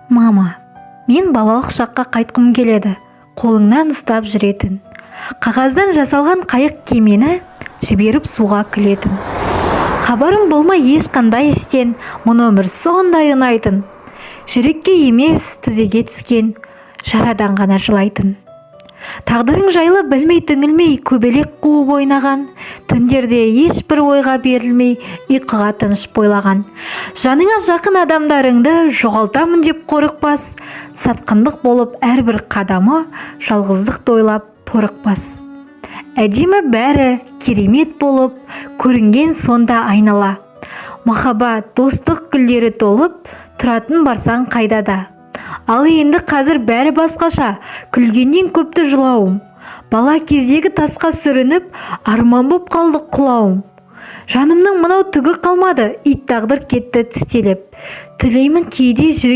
Мама, мен балалық шаққа қайтқым келеді. Қолыңнан ұстап жүретін. Қағаздан жасалған қайық кемені жіберіп суға күлетін. Хабарым болмай ешқандай істен, мұны өмір сондай ұнайтын. Жүрекке емес тізеге түскен, жарадан ғана жылайтын. Тағдырың жайлы білмей түңілмей көбелек қуып ойнаған, түндерде ешбір ойға берілмей ұйқыға тыныш бойлаған. Жаныңа жақын адамдарыңды жоғалтамын деп қорықпас, сатқындық болып әрбір қадамы жалғыздық тойлап торықпас. Әдемі бәрі керемет болып көрінген сонда айнала. Махаббат, достық гүлдері толып тұратын барсаң қайда да. Ал енді қазір бәрі басқаша, күлгеннен көпті жылауым. Бала кездегі тасқа сүрініп, арман боп қалды құлауым. Жанымның мынау түгі қалмады, ит тағдыр кетті тістелеп. Тілеймін кейде